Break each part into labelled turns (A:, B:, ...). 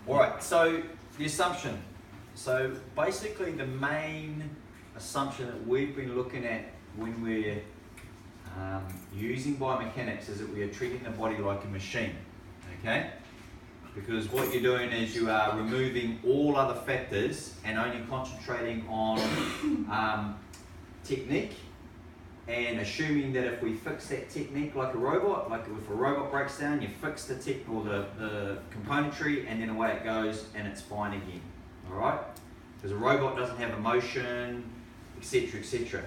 A: All right, so the assumption. So basically the main assumption that we've been looking at when we're using biomechanics is that we are treating the body like a machine, okay? Because what you're doing is you are removing all other factors and only concentrating on technique, and assuming that if we fix that technique like a robot, like if a robot breaks down, you fix the tech or the componentry and then away it goes and it's fine again, all right? Because a robot doesn't have emotion, etc., etc.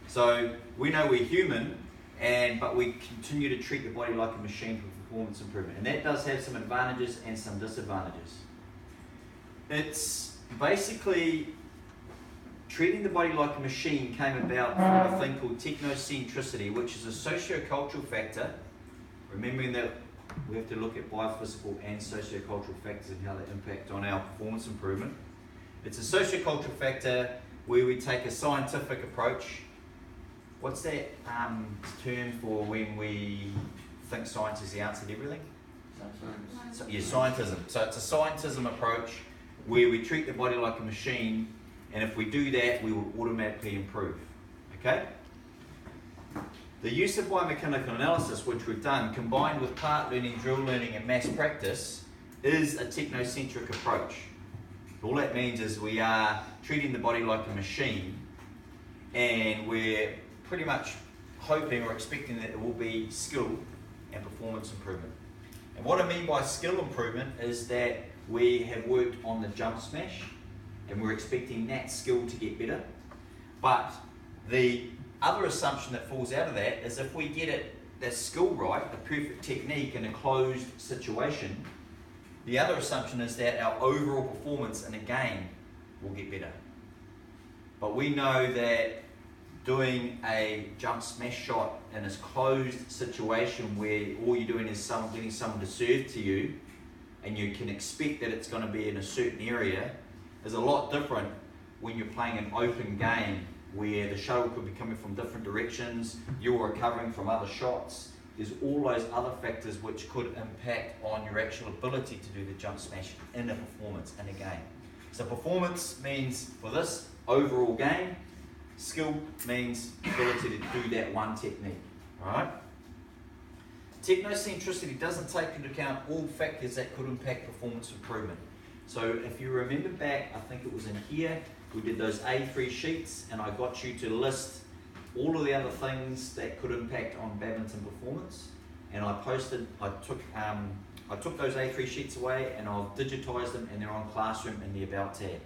A: So we know we're human, but we continue to treat the body like a machine for performance improvement, and that does have some advantages and some disadvantages. It's basically treating the body like a machine came about from a thing called technocentricity, which is a socio-cultural factor. Remembering that we have to look at biophysical and socio-cultural factors and how they impact on our performance improvement. It's a socio-cultural factor where we take a scientific approach. What's that term for when we think science is the answer to everything? So, yeah, scientism. So it's a scientism approach where we treat the body like a machine, and if we do that, we will automatically improve. Okay? The use of biomechanical analysis, which we've done, combined with part learning, drill learning, and mass practice, is a technocentric approach. All that means is we are treating the body like a machine, and we're pretty much hoping or expecting that there will be skill and performance improvement. And what I mean by skill improvement is that we have worked on the jump smash, and we're expecting that skill to get better. But the other assumption that falls out of that is if we get the skill right, the perfect technique in a closed situation, the other assumption is that our overall performance in a game will get better. But we know that doing a jump smash shot in this closed situation where all you're doing is getting someone to serve to you, and you can expect that it's going to be in a certain area, is a lot different when you're playing an open game where the shuttle could be coming from different directions, you're recovering from other shots. There's all those other factors which could impact on your actual ability to do the jump smash in a performance, in a game. So performance means, for this overall game, skill means ability to do that one technique, right? Technocentricity doesn't take into account all factors that could impact performance improvement. So if you remember back, I think it was in here, we did those A3 sheets and I got you to list all of the other things that could impact on badminton performance, and I took those A3 sheets away and I've digitized them, and they're on Classroom in the About tab.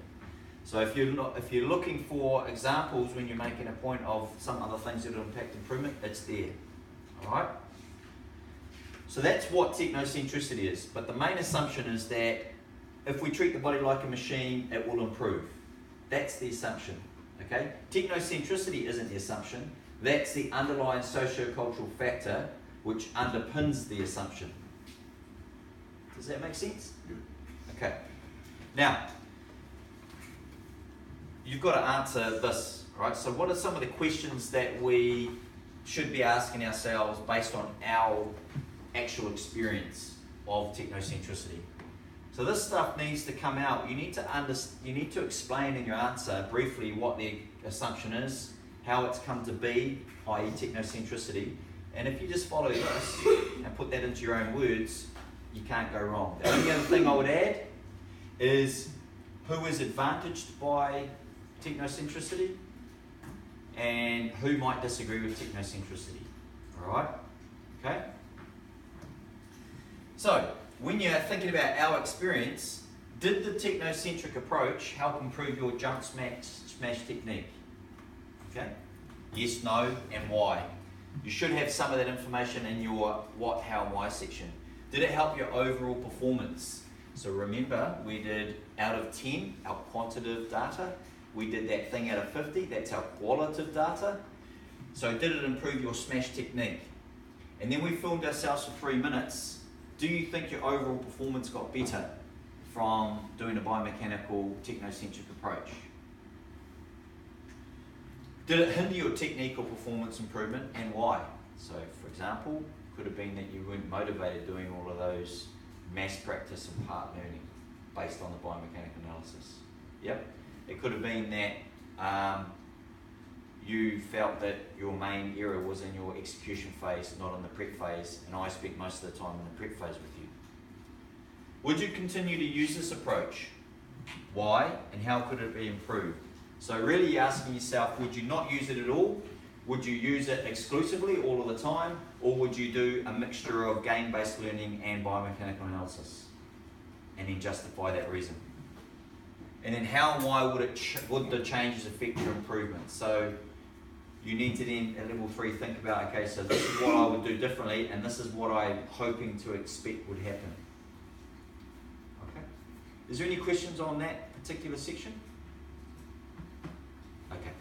A: So if you're looking for examples when you're making a point of some other things that will impact improvement, it's there. Alright? So that's what technocentricity is. But the main assumption is that if we treat the body like a machine, it will improve. That's the assumption. Okay? Technocentricity isn't the assumption. That's the underlying socio-cultural factor which underpins the assumption. Does that make sense? Okay. Now, you've got to answer this, right? So what are some of the questions that we should be asking ourselves based on our actual experience of technocentricity? So this stuff needs to come out. You need to explain in your answer briefly what the assumption is, how it's come to be, i.e. technocentricity. And if you just follow this and put that into your own words, you can't go wrong. The only other thing I would add is who is advantaged by technocentricity and who might disagree with technocentricity. Alright? Okay? So, when you're thinking about our experience, did the technocentric approach help improve your jump smash technique? Okay? Yes, no, and why? You should have some of that information in your what, how, why section. Did it help your overall performance? So remember, we did out of 10, our quantitative data. We did that thing out of 50, that's our qualitative data. So did it improve your smash technique? And then we filmed ourselves for 3 minutes. Do you think your overall performance got better from doing a biomechanical technocentric approach? Did it hinder your technique or performance improvement, and why? So for example, could have been that you weren't motivated doing all of those mass practice and part learning. based on the biomechanical analysis. Yep. It could have been that you felt that your main error was in your execution phase, not in the prep phase, and I spent most of the time in the prep phase with you. Would you continue to use this approach? Why, and how could it be improved? So really you're asking yourself, would you not use it at all? Would you use it exclusively all of the time? Or would you do a mixture of game-based learning and biomechanical analysis? And then justify that reason. And then how and why would the changes affect your improvement? So you need to then, at level 3, think about, okay, so this is what I would do differently, and this is what I'm hoping to expect would happen. Okay. Is there any questions on that particular section? Okay.